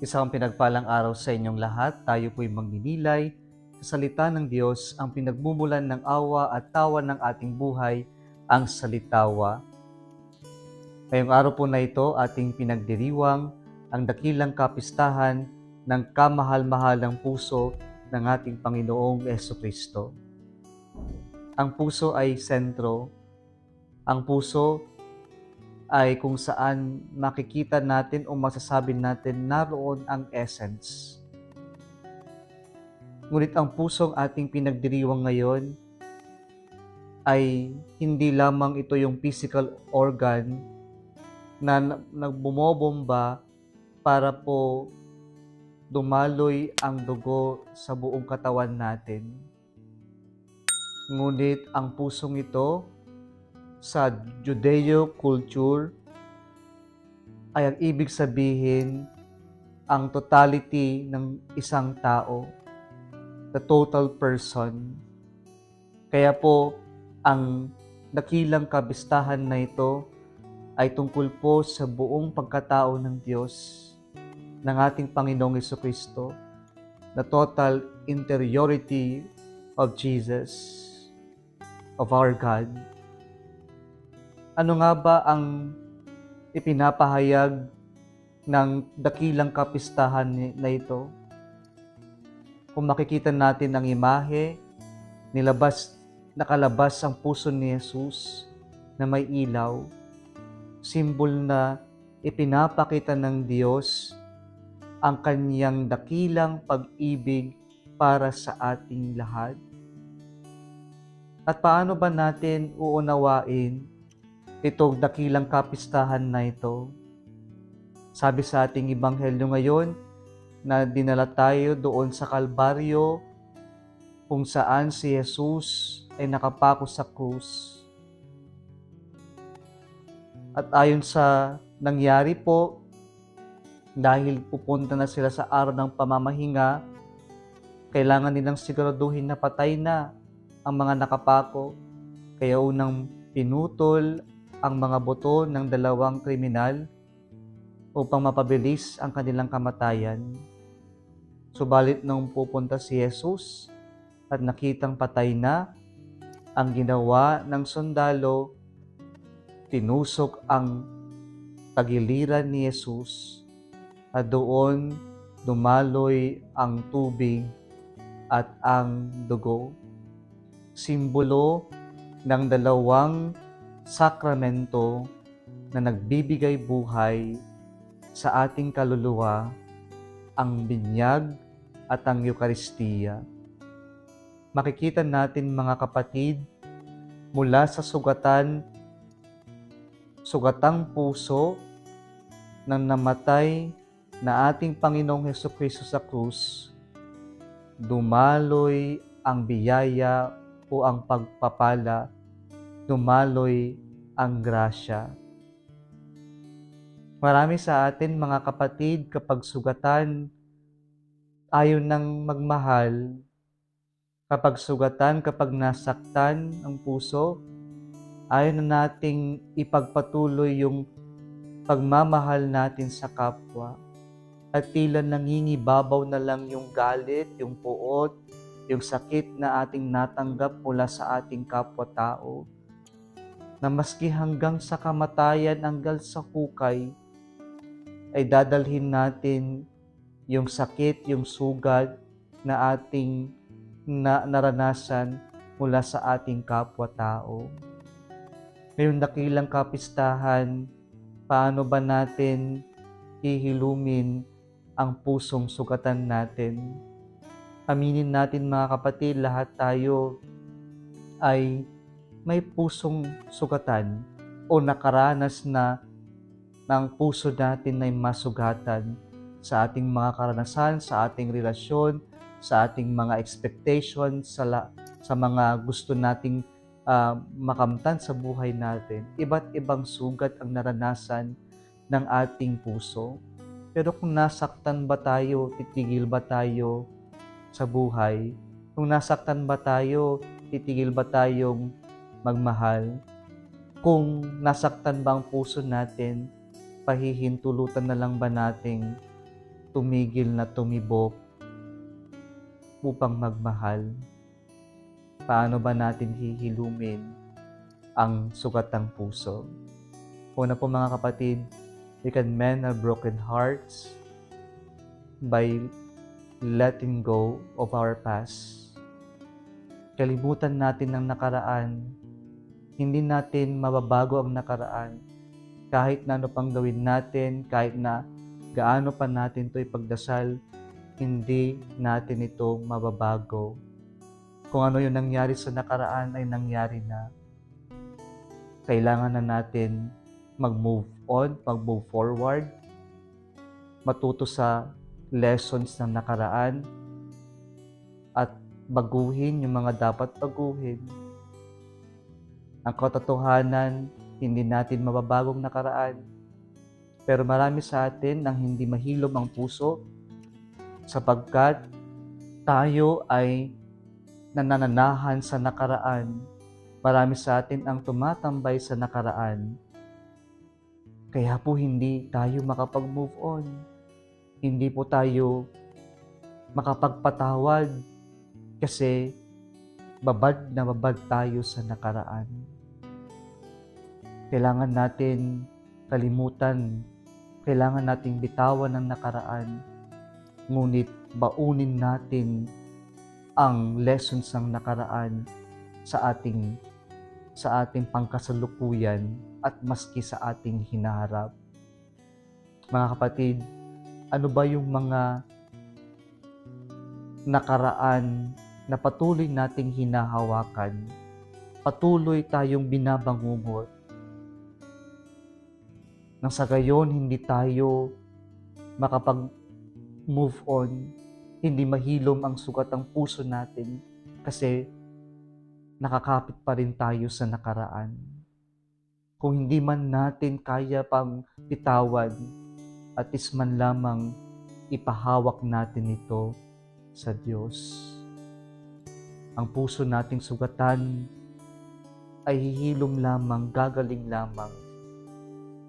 Isang pinagpalang araw sa inyong lahat. Tayo po'y magninilay sa salita ng Diyos, ang pinagmumulan ng awa at tawa ng ating buhay, ang salitawa. Ngayong araw po na ito, ating pinagdiriwang ang dakilang kapistahan ng kamahal-mahalang puso ng ating Panginoong Jesucristo. Ang puso ay sentro. Ang puso ay kung saan makikita natin o masasabi natin naroon ang essence. Ngunit ang pusong ating pinagdiriwang ngayon ay hindi lamang ito yung physical organ na nagbumobomba para po dumaloy ang dugo sa buong katawan natin. Ngunit ang pusong ito sa Judeo culture ay ang ibig sabihin ang totality ng isang tao, the total person. Kaya po ang dakilang kabistahan na ito ay tungkol po sa buong pagkatao ng Diyos, ng ating Panginoong Jesucristo, the total interiority of Jesus, of our God. Ano nga ba ang ipinapahayag ng dakilang kapistahan na ito? Kung makikita natin ang imahe, nakalabas ang puso ni Jesus na may ilaw, simbol na ipinapakita ng Diyos ang kanyang dakilang pag-ibig para sa ating lahat. At paano ba natin uunawain itong dakilang kapistahan na ito? Sabi sa ating ebanghelyo ngayon na dinala tayo doon sa Kalbaryo kung saan si Jesus ay nakapako sa krus. At ayon sa nangyari po, dahil pupunta na sila sa araw ng pamamahinga, kailangan nilang siguraduhin na patay na ang mga nakapako. Kaya unang pinutol ang mga buto ng dalawang kriminal upang mapabilis ang kanilang kamatayan. Subalit nung pupunta si Jesus at nakitang patay na, ang ginawa ng sundalo, tinusok ang tagiliran ni Jesus at doon dumaloy ang tubig at ang dugo. Simbolo ng dalawang sakramento na nagbibigay buhay sa ating kaluluwa, ang binyag at ang Eukaristiya. Makikita natin mga kapatid, mula sa sugatang puso ng namatay na ating Panginoong Hesukristo sa krus, dumaloy ang biyaya o ang pagpapala, dumaloy ang grasya. Marami sa atin mga kapatid, kapag sugatan, ayaw nang magmahal. Kapag sugatan, kapag nasaktan ang puso, ayaw na nating ipagpatuloy yung pagmamahal natin sa kapwa. At tila nangingibabaw na lang yung galit, yung puot, yung sakit na ating natanggap mula sa ating kapwa-tao. Na maski hanggang sa kamatayan, hanggang sa hukay, ay dadalhin natin yung sakit, yung sugat na ating naranasan mula sa ating kapwa-tao. Ngayong dakilang kapistahan, paano ba natin hihilumin ang pusong sugatan natin? Aminin natin mga kapatid, lahat tayo ay may pusong sugatan o nakaranas na ng puso natin ay masugatan sa ating mga karanasan, sa ating relasyon, sa ating mga expectations, sa mga gusto nating makamtan sa buhay natin. Iba't ibang sugat ang naranasan ng ating puso. Pero kung nasaktan ba tayo, titigil ba tayo sa buhay? Kung nasaktan ba tayo, titigil ba tayong magmahal? Kung nasaktan ba ang puso natin, pahihintulutan na lang ba nating tumigil na tumibok upang magmahal. Paano ba natin hihilumin ang sugatang puso? Una po mga kapatid, we can mend our broken hearts by letting go of our past. Kalimutan natin ang nakaraan. Hindi natin mababago ang nakaraan. Kahit na ano pang gawin natin, kahit na gaano pa natin ito ipagdasal, hindi natin ito mababago. Kung ano yung nangyari sa nakaraan ay nangyari na. Kailangan na natin mag-move on, mag-move forward, matuto sa lessons ng nakaraan, at baguhin yung mga dapat baguhin. Ang katotohanan, hindi natin mababagong nakaraan. Pero marami sa atin ang hindi mahilom ang puso sapagkat tayo ay nanananahan sa nakaraan. Marami sa atin ang tumatambay sa nakaraan. Kaya po hindi tayo makapag-move on. Hindi po tayo makapagpatawad kasi babad na babad tayo sa nakaraan. Kailangan natin kalimutan, kailangan nating bitawan ng nakaraan, ngunit baunin natin ang lessons ng nakaraan sa ating pangkasalukuyan at maski sa ating hinaharap. Mga kapatid, ano ba yung mga nakaraan na patuloy nating hinahawakan, patuloy tayong binabangungot, nang sa gayon hindi tayo makapag-move on, hindi mahilom ang sugat ng puso natin kasi nakakapit pa rin tayo sa nakaraan. Kung hindi man natin kaya pang bitawan, at least man lamang ipahawak natin ito sa Diyos. Ang puso nating sugatan ay hihilom lamang, gagaling lamang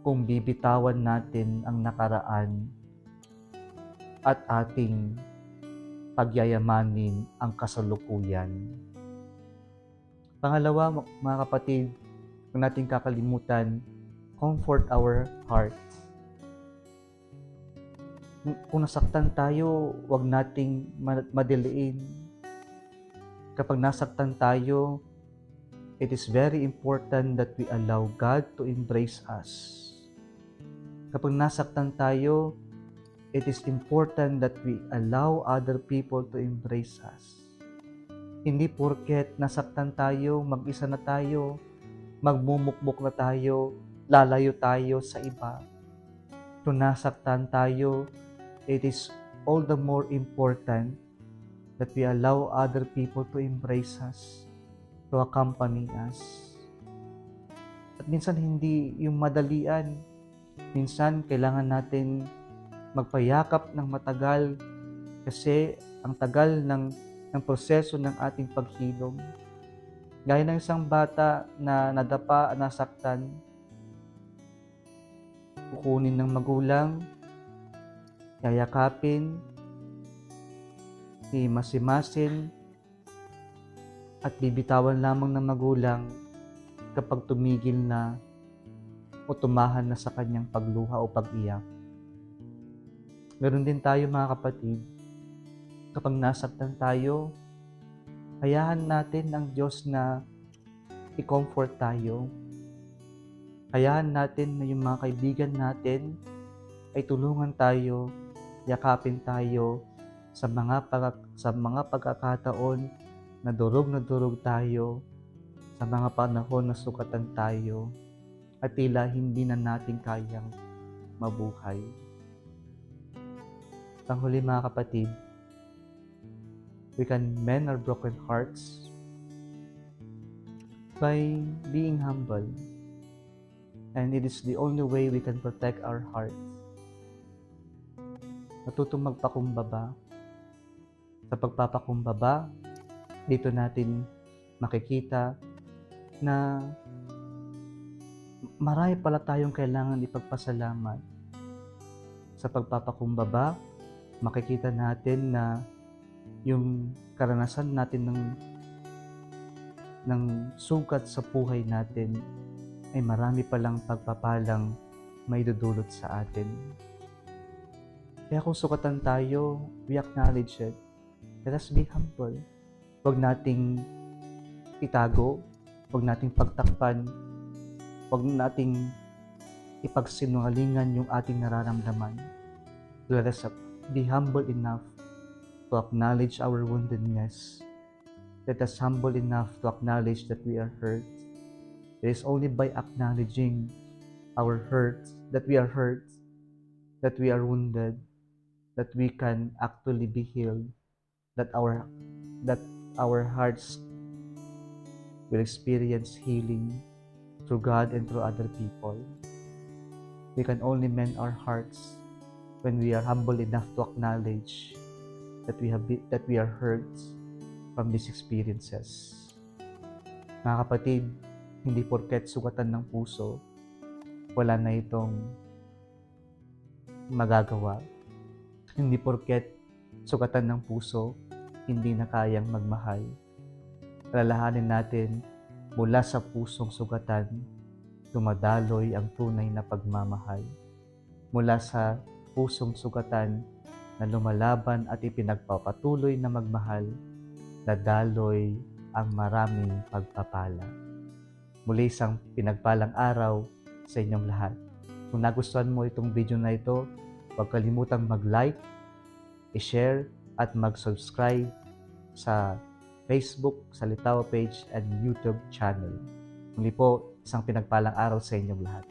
kung bibitawan natin ang nakaraan at ating pagyayamanin ang kasalukuyan. Pangalawa, mga kapatid, kung natin kakalimutan, comfort our hearts. Kung nasaktan tayo, huwag nating madiliin. Kapag nasaktan tayo, it is very important that we allow God to embrace us. Kapag nasaktan tayo, it is important that we allow other people to embrace us. Hindi porket nasaktan tayo, mag-isa na tayo, magmumukmuk na tayo, lalayo tayo sa iba. Kung nasaktan tayo, it is all the more important that we allow other people to embrace us, to accompany us. At minsan hindi yung madalian. Minsan kailangan natin magpayakap ng matagal kasi ang tagal ng proseso ng ating paghilom. Gaya ng isang bata na nadapa, nasaktan, kukunin ng magulang, yayakapin, himasimasin, at bibitawan lamang ng magulang kapag tumigil na o tumahan na sa kanyang pagluha o pag-iyak. Meron din tayo mga kapatid, kapag nasaktan tayo, hayaan natin ang Diyos na i-comfort tayo. Hayaan natin na yung mga kaibigan natin ay tulungan tayo, yakapin tayo sa mga pagkakataon na durog tayo, sa mga panahon na sugatan tayo, at tila hindi na natin kayang mabuhay. Panghuli mga kapatid, we can mend our broken hearts by being humble. And it is the only way we can protect our hearts. Matutong magpakumbaba. Sa pagpapakumbaba, dito natin makikita na marami pala tayong kailangan ipagpasalamat. Sa pagpapakumbaba, makikita natin na yung karanasan natin ng sugat sa buhay natin ay marami palang pagpapalang may dudulot sa atin. Kaya kung sugatan tayo, we acknowledge it. Let us be humble. Huwag nating itago, huwag nating pagtakpan, huwag nating ipagsinungalingan yung ating nararamdaman. Let us be humble enough to acknowledge our woundedness. Let us humble enough to acknowledge that we are hurt. It is only by acknowledging our hurts, that we are hurt, that we are wounded, that we can actually be healed, that our hearts will experience healing through God and through other people. We can only mend our hearts when we are humble enough to acknowledge that we are hurt from these experiences. Mga kapatid, hindi porket sugatan ng puso, wala na itong magagawa. Hindi porket sugatan ng puso, hindi na kayang magmahal. Alalahanin natin, mula sa pusong sugatan, dumadaloy ang tunay na pagmamahal. Mula sa pusong sugatan na lumalaban at ipinagpapatuloy na magmahal, dadaloy ang maraming pagpapala. Muli isang pinagpalang araw sa inyong lahat. Kung nagustuhan mo itong video na ito, huwag kalimutang mag-like, i-share at mag-subscribe sa Facebook, sa Litao page and YouTube channel. Muli po, isang pinagpalang araw sa inyong lahat.